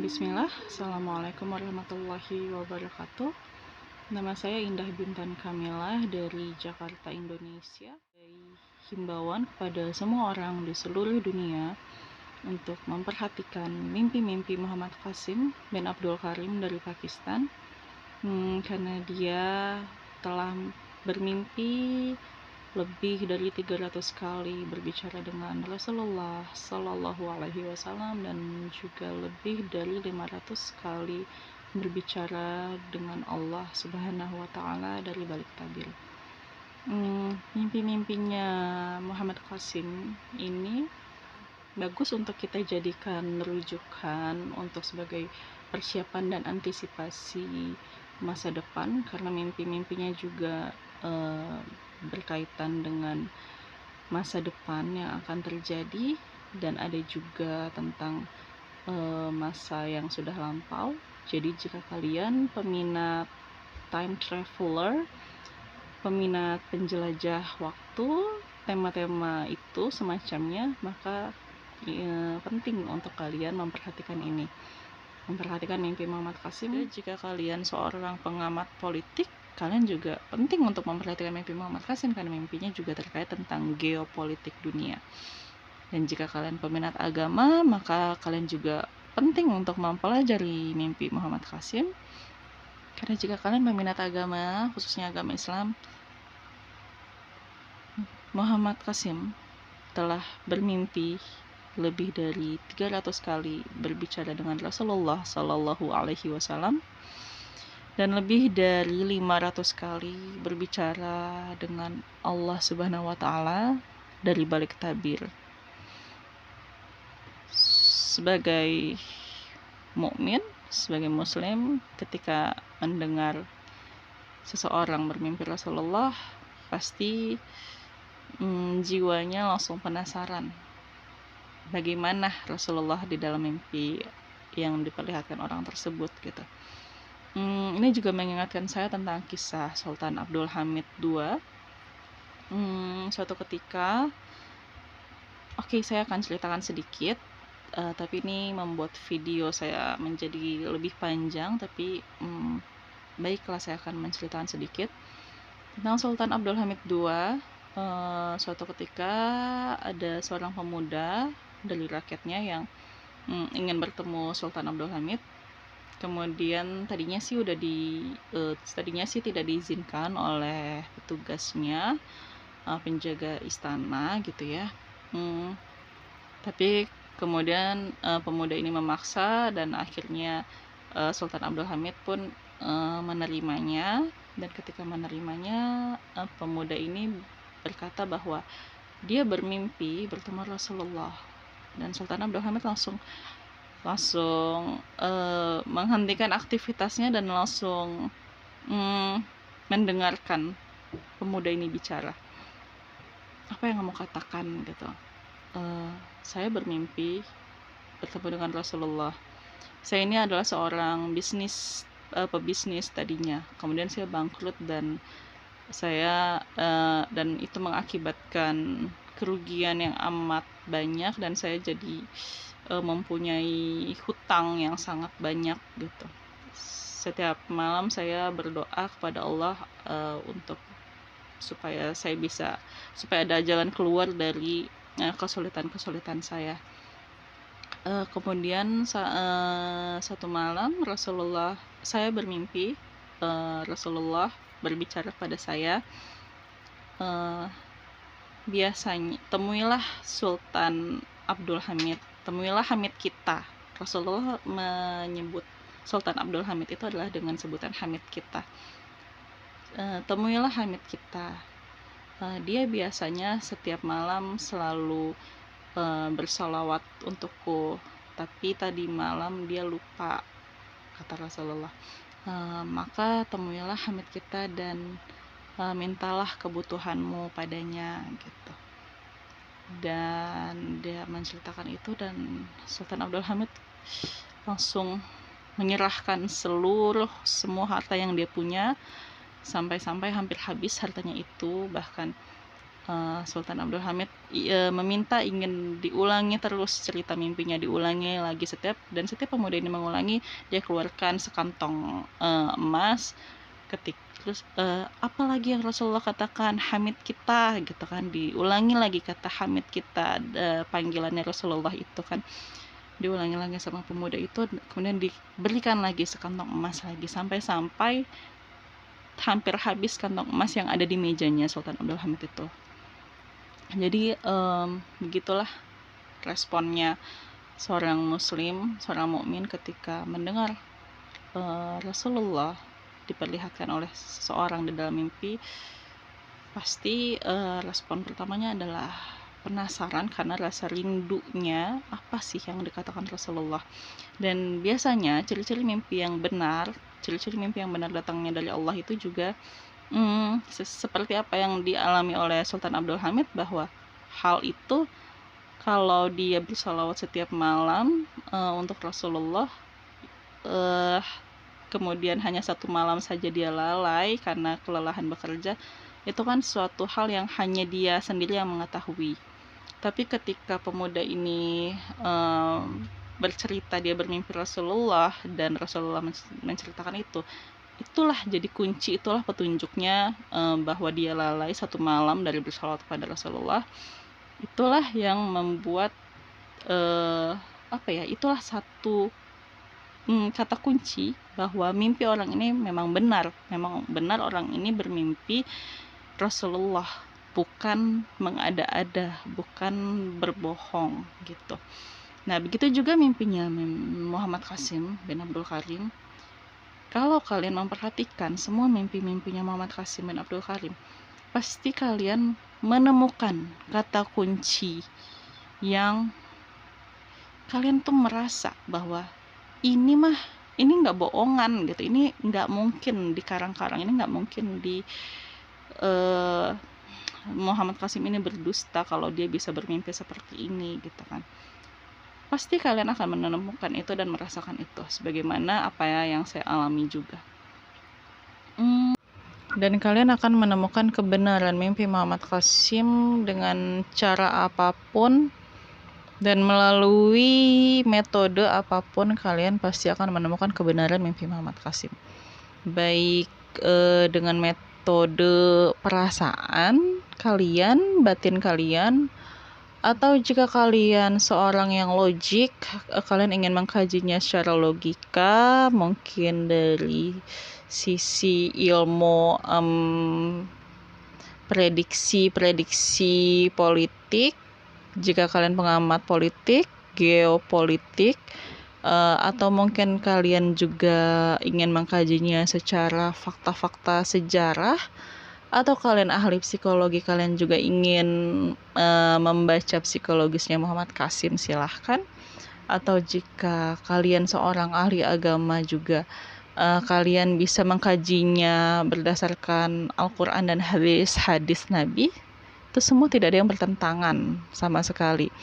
Bismillah, Assalamualaikum warahmatullahi wabarakatuh. Nama saya Indah Bintan Kamilah dari Jakarta, Indonesia. Himbauan kepada semua orang di seluruh dunia untuk memperhatikan mimpi-mimpi Muhammad Qasim bin Abdul Karim dari Pakistan, karena dia telah bermimpi lebih dari 300 kali berbicara dengan Rasulullah Shallallahu Alaihi Wasallam dan juga lebih dari 500 kali berbicara dengan Allah Subhanahu Wa Taala dari balik tabir. Mimpi-mimpinya Muhammad Qasim ini bagus untuk kita jadikan rujukan untuk sebagai persiapan dan antisipasi masa depan, karena mimpi-mimpinya juga berkaitan dengan masa depan yang akan terjadi, dan ada juga tentang masa yang sudah lampau. Jadi jika kalian peminat time traveler, peminat penjelajah waktu, tema-tema itu semacamnya, maka penting untuk kalian memperhatikan ini, memperhatikan mimpi Muhammad Qasim. Jika kalian seorang pengamat politik, kalian juga penting untuk memperhatikan mimpi Muhammad Qasim, karena mimpinya juga terkait tentang geopolitik dunia. Dan jika kalian peminat agama, maka kalian juga penting untuk mempelajari mimpi Muhammad Qasim, karena jika kalian peminat agama, khususnya agama Islam, Muhammad Qasim telah bermimpi lebih dari 300 kali berbicara dengan Rasulullah Shallallahu Alaihi Wasallam, dan lebih dari 500 kali berbicara dengan Allah Subhanahu Wa Taala dari balik tabir. Sebagai mukmin, sebagai muslim, ketika mendengar seseorang bermimpi Rasulullah, pasti jiwanya langsung penasaran bagaimana Rasulullah di dalam mimpi yang diperlihatkan orang tersebut gitu. Ini juga mengingatkan saya tentang kisah Sultan Abdul Hamid II. Suatu ketika, saya akan ceritakan sedikit, tapi ini membuat video saya menjadi lebih panjang, tapi baiklah, saya akan menceritakan sedikit tentang Sultan Abdul Hamid II. Suatu ketika ada seorang pemuda dari rakyatnya yang ingin bertemu Sultan Abdul Hamid. Kemudian tadinya sih tidak diizinkan oleh petugasnya, penjaga istana gitu ya. Tapi kemudian pemuda ini memaksa, dan akhirnya Sultan Abdul Hamid pun menerimanya. Dan ketika menerimanya, pemuda ini berkata bahwa dia bermimpi bertemu Rasulullah, dan Sultan Abdul Hamid langsung menghentikan aktivitasnya dan langsung mendengarkan pemuda ini bicara. Apa yang kamu katakan gitu? Saya bermimpi bertemu dengan Rasulullah. Saya ini adalah seorang pebisnis tadinya, kemudian saya bangkrut, dan itu mengakibatkan kerugian yang amat banyak, dan saya jadi mempunyai hutang yang sangat banyak gitu. Setiap malam saya berdoa kepada Allah supaya ada jalan keluar dari kesulitan saya. Kemudian satu malam saya bermimpi Rasulullah berbicara kepada saya, biasanya temuilah Sultan Abdul Hamid, temuilah Hamid kita. Rasulullah menyebut Sultan Abdul Hamid itu adalah dengan sebutan Hamid kita. Temuilah Hamid kita. Dia biasanya setiap malam selalu bersalawat untukku, tapi tadi malam dia lupa, kata Rasulullah. Maka temuilah Hamid kita dan mintalah kebutuhanmu padanya gitu. Dan dia menceritakan itu, dan Sultan Abdul Hamid langsung menyerahkan semua harta yang dia punya, sampai hampir habis hartanya itu. Bahkan Sultan Abdul Hamid meminta ingin diulangi terus cerita mimpinya, diulangi lagi setiap pemuda ini mengulangi, dia keluarkan sekantong emas. Terus apalagi yang Rasulullah katakan, Hamid kita gitu kan, diulangi lagi kata Hamid kita, panggilannya Rasulullah itu kan diulangi lagi sama pemuda itu, kemudian diberikan lagi sekantong emas lagi, sampai hampir habis kantong emas yang ada di mejanya Sultan Abdul Hamid itu. Jadi begitulah responnya seorang muslim, seorang mukmin ketika mendengar Rasulullah diperlihatkan oleh seseorang di dalam mimpi. Pasti respon pertamanya adalah penasaran karena rasa rindunya apa sih yang dikatakan Rasulullah. Dan biasanya ciri-ciri mimpi yang benar datangnya dari Allah itu juga seperti apa yang dialami oleh Sultan Abdul Hamid, bahwa hal itu kalau dia bersalawat setiap malam untuk Rasulullah, kemudian hanya satu malam saja dia lalai karena kelelahan bekerja, itu kan suatu hal yang hanya dia sendiri yang mengetahui. Tapi ketika pemuda ini bercerita dia bermimpi Rasulullah dan Rasulullah menceritakan itulah jadi kunci, itulah petunjuknya bahwa dia lalai satu malam dari bersalawat kepada Rasulullah. Itulah yang membuat itulah satu kata kunci bahwa mimpi orang ini memang benar orang ini bermimpi Rasulullah, bukan mengada-ada, bukan berbohong gitu. Nah, begitu juga mimpinya Muhammad Qasim bin Abdul Karim. Kalau kalian memperhatikan semua mimpi-mimpinya Muhammad Qasim bin Abdul Karim, pasti kalian menemukan kata kunci yang kalian tuh merasa bahwa ini nggak bohongan gitu, ini nggak mungkin dikarang-karang, ini nggak mungkin Muhammad Qasim ini berdusta kalau dia bisa bermimpi seperti ini gitu kan. Pasti kalian akan menemukan itu dan merasakan itu, sebagaimana apa yang saya alami juga. Dan kalian akan menemukan kebenaran mimpi Muhammad Qasim dengan cara apapun dan melalui metode apapun, kalian pasti akan menemukan kebenaran mimpi Muhammad Qasim. Baik dengan metode perasaan kalian, batin kalian, atau jika kalian seorang yang logik, kalian ingin mengkajinya secara logika, mungkin dari sisi ilmu prediksi politik, jika kalian pengamat politik, geopolitik, atau mungkin kalian juga ingin mengkajinya secara fakta-fakta sejarah, atau kalian ahli psikologi, kalian juga ingin membaca psikologisnya Muhammad Qasim, silahkan. Atau jika kalian seorang ahli agama juga, kalian bisa mengkajinya berdasarkan Al-Quran dan hadis Nabi. Itu semua tidak ada yang bertentangan sama sekali.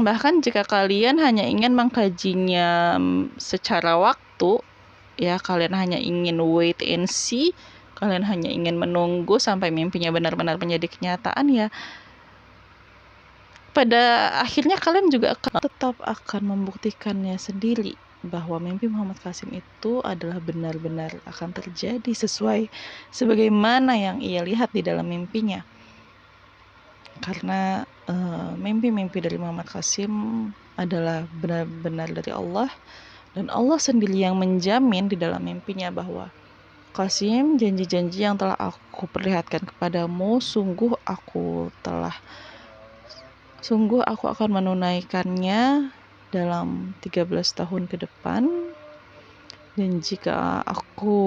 Bahkan jika kalian hanya ingin mengkajinya secara waktu, ya kalian hanya ingin wait and see, kalian hanya ingin menunggu sampai mimpinya benar-benar menjadi kenyataan, ya pada akhirnya kalian juga tetap akan membuktikannya sendiri bahwa mimpi Muhammad Qasim itu adalah benar-benar akan terjadi sesuai sebagaimana yang ia lihat di dalam mimpinya. Karena mimpi-mimpi dari Muhammad Qasim adalah benar-benar dari Allah, dan Allah sendiri yang menjamin di dalam mimpinya bahwa Qasim, janji-janji yang telah aku perlihatkan kepadamu, sungguh aku akan menunaikannya dalam 13 tahun ke depan. Dan jika aku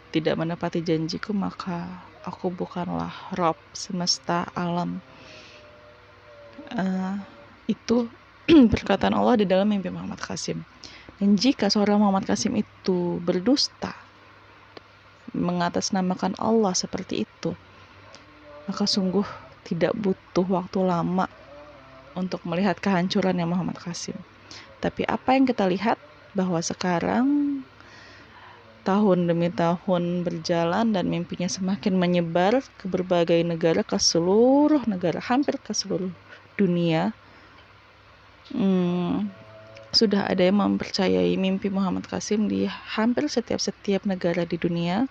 tidak menepati janjiku, maka aku bukanlah Rob semesta alam. Itu perkataan Allah di dalam mimpi Muhammad Qasim. Dan jika seorang Muhammad Qasim itu berdusta, mengatasnamakan Allah seperti itu, maka sungguh tidak butuh waktu lama untuk melihat kehancurannya Muhammad Qasim. Tapi apa yang kita lihat bahwa sekarang tahun demi tahun berjalan dan mimpinya semakin menyebar ke berbagai negara, ke seluruh negara, hampir ke seluruh dunia. Sudah ada yang mempercayai mimpi Muhammad Qasim di hampir setiap negara di dunia,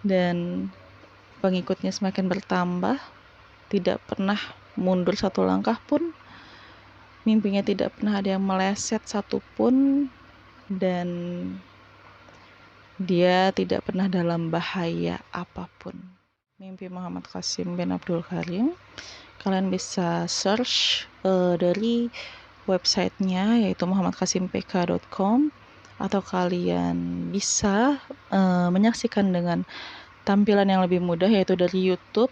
dan pengikutnya semakin bertambah, tidak pernah mundur satu langkah pun, mimpinya tidak pernah ada yang meleset satupun, dan dia tidak pernah dalam bahaya apapun. Mimpi Muhammad Qasim bin Abdul Karim, kalian bisa search dari websitenya, yaitu muhammadqasimpk.com, atau kalian bisa menyaksikan dengan tampilan yang lebih mudah, yaitu dari YouTube,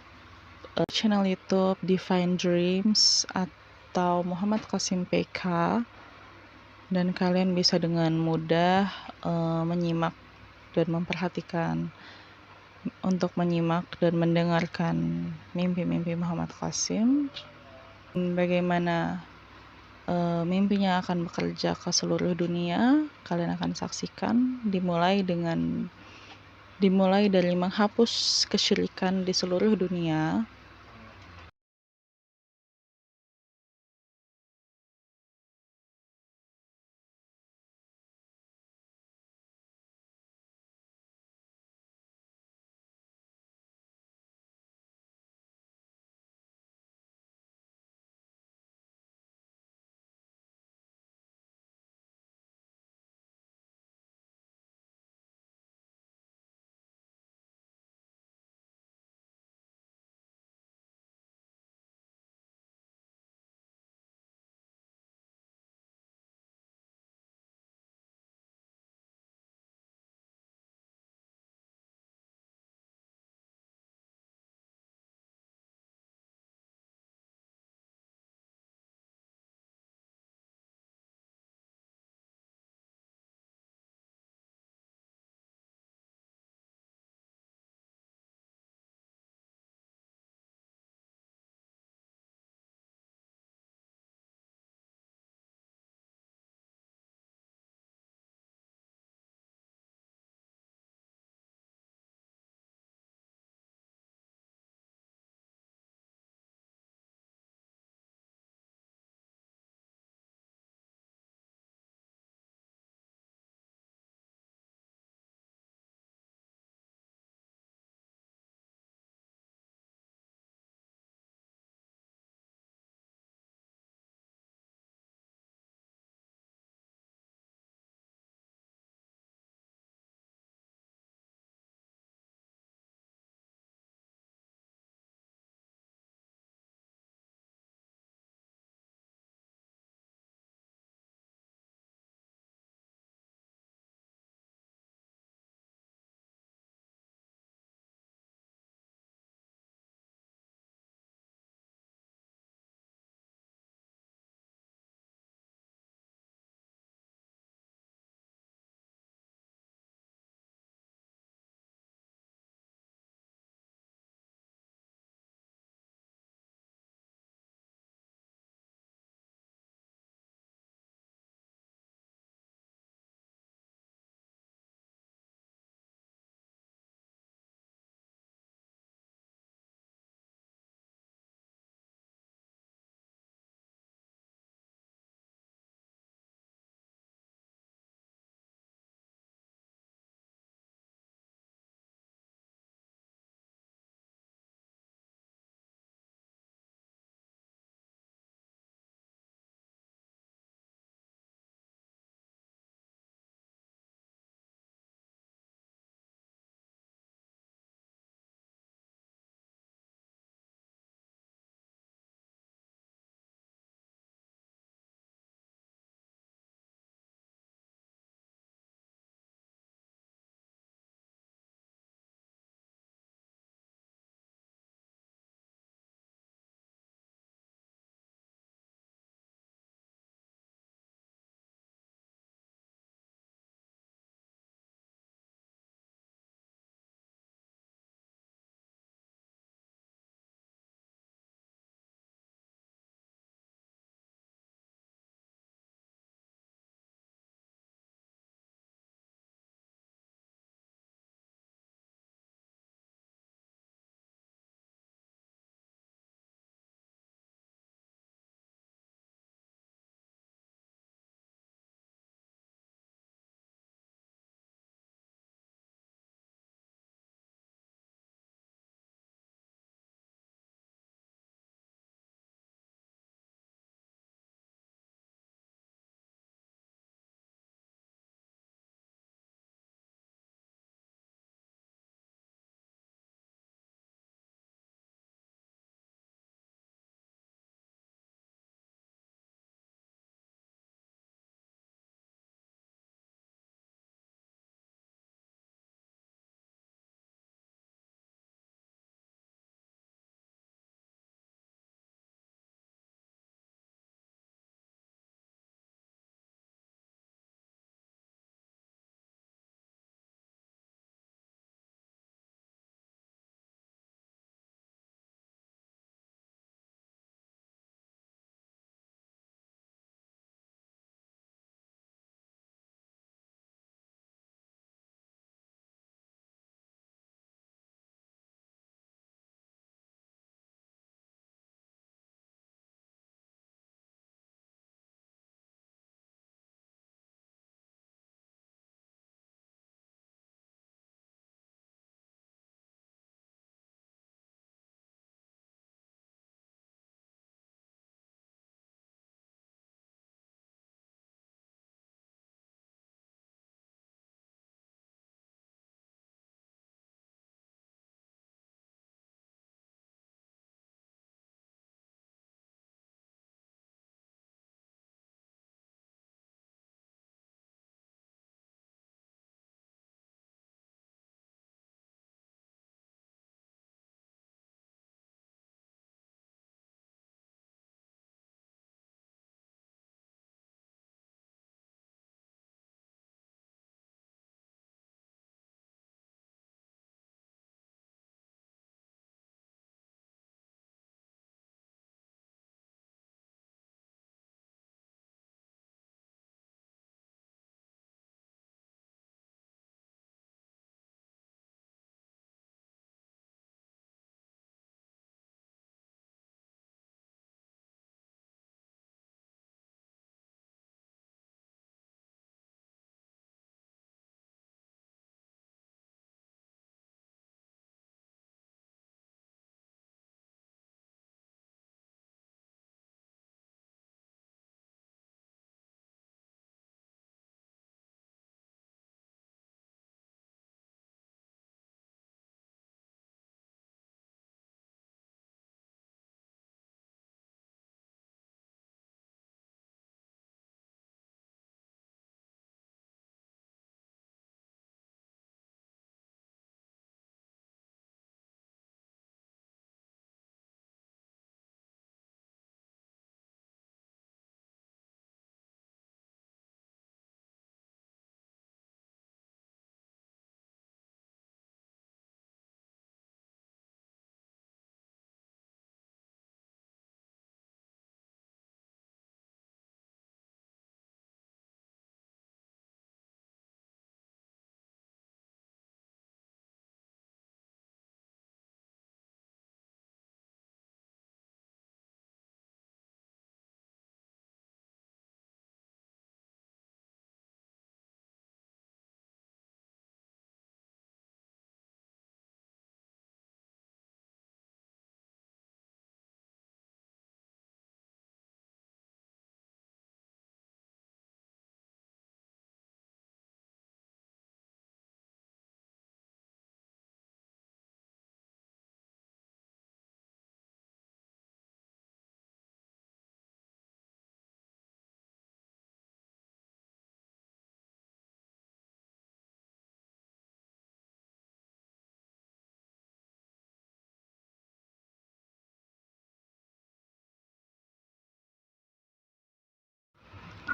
channel YouTube Divine Dreams atau Muhammad Qasim PK, dan kalian bisa dengan mudah menyimak dan memperhatikan untuk menyimak dan mendengarkan mimpi-mimpi Muhammad Qasim, bagaimana mimpinya akan bekerja ke seluruh dunia. Kalian akan saksikan dimulai dari menghapus kesyirikan di seluruh dunia,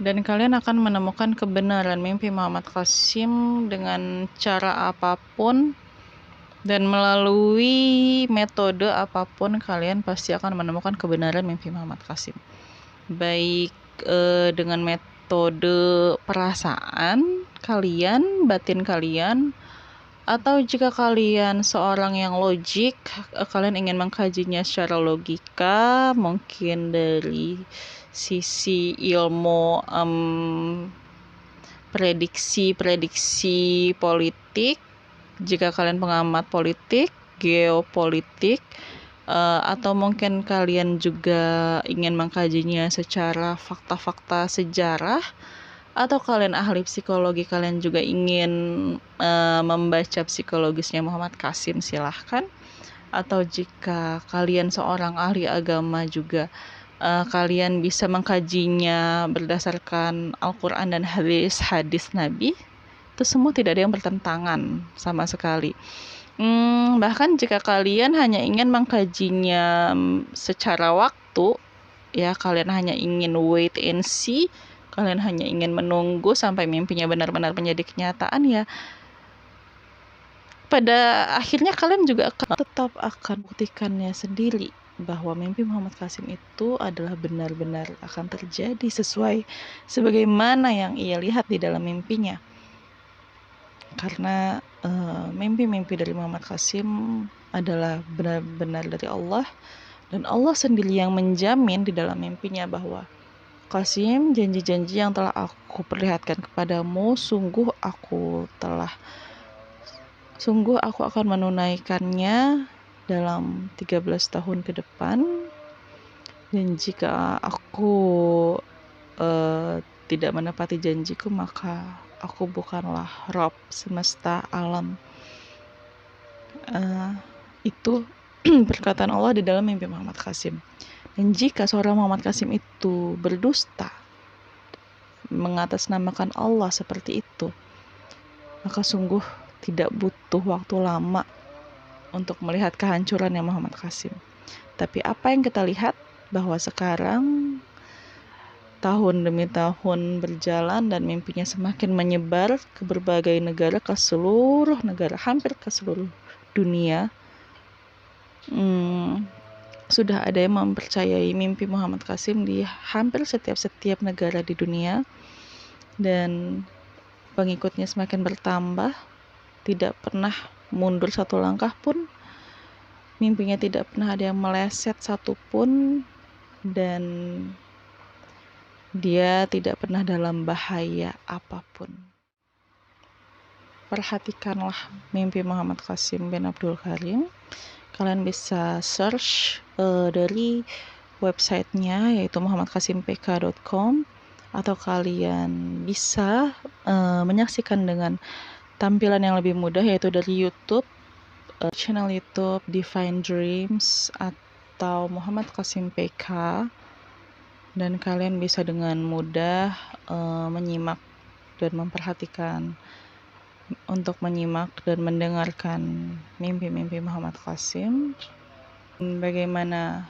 dan kalian akan menemukan kebenaran mimpi Muhammad Qasim dengan cara apapun dan melalui metode apapun. Kalian pasti akan menemukan kebenaran mimpi Muhammad Qasim, baik dengan metode perasaan kalian, batin kalian, atau jika kalian seorang yang logik, kalian ingin mengkajinya secara logika, mungkin dari sisi ilmu prediksi politik, jika kalian pengamat politik, geopolitik, atau mungkin kalian juga ingin mengkajinya secara fakta-fakta sejarah, atau kalian ahli psikologi, kalian juga ingin membaca psikologisnya Muhammad Qasim, silahkan. Atau jika kalian seorang ahli agama juga, kalian bisa mengkajinya berdasarkan Al-Quran dan hadis Nabi. Itu semua tidak ada yang bertentangan sama sekali. Bahkan jika kalian hanya ingin mengkajinya secara waktu, ya kalian hanya ingin wait and see, kalian hanya ingin menunggu sampai mimpinya benar-benar menjadi kenyataan, ya pada akhirnya kalian juga tetap akan buktikannya sendiri bahwa mimpi Muhammad Qasim itu adalah benar-benar akan terjadi sesuai sebagaimana yang ia lihat di dalam mimpinya. Karena mimpi-mimpi dari Muhammad Qasim adalah benar-benar dari Allah, dan Allah sendiri yang menjamin di dalam mimpinya bahwa Qasim, janji-janji yang telah aku perlihatkan kepadamu, sungguh aku akan menunaikannya dalam 13 tahun ke depan. Dan jika aku tidak menepati janjiku, maka aku bukanlah Rob semesta alam. Itu perkataan Allah di dalam mimpi Muhammad Qasim. Dan jika seorang Muhammad Qasim itu berdusta, mengatasnamakan Allah seperti itu, maka sungguh tidak butuh waktu lama untuk melihat kehancurannya Muhammad Qasim. Tapi apa yang kita lihat bahwa sekarang tahun demi tahun berjalan dan mimpinya semakin menyebar ke berbagai negara, ke seluruh negara, hampir ke seluruh dunia. Sudah ada yang mempercayai mimpi Muhammad Qasim di hampir setiap negara di dunia, dan pengikutnya semakin bertambah, tidak pernah mundur satu langkah pun, mimpinya tidak pernah ada yang meleset satupun, dan dia tidak pernah dalam bahaya apapun. Perhatikanlah mimpi Muhammad Qasim bin Abdul Karim. Kalian bisa search dari websitenya, yaitu muhammadqasimpk.com, atau kalian bisa menyaksikan dengan tampilan yang lebih mudah, yaitu dari YouTube, channel YouTube Divine Dreams atau Muhammad Qasim PK, dan kalian bisa dengan mudah menyimak dan memperhatikan untuk menyimak dan mendengarkan mimpi-mimpi Muhammad Qasim, bagaimana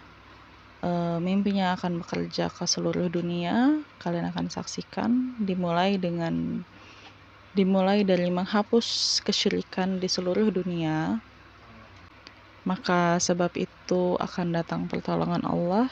mimpinya akan bekerja ke seluruh dunia. Kalian akan saksikan dimulai dari menghapus kesyirikan di seluruh dunia. Maka sebab itu akan datang pertolongan Allah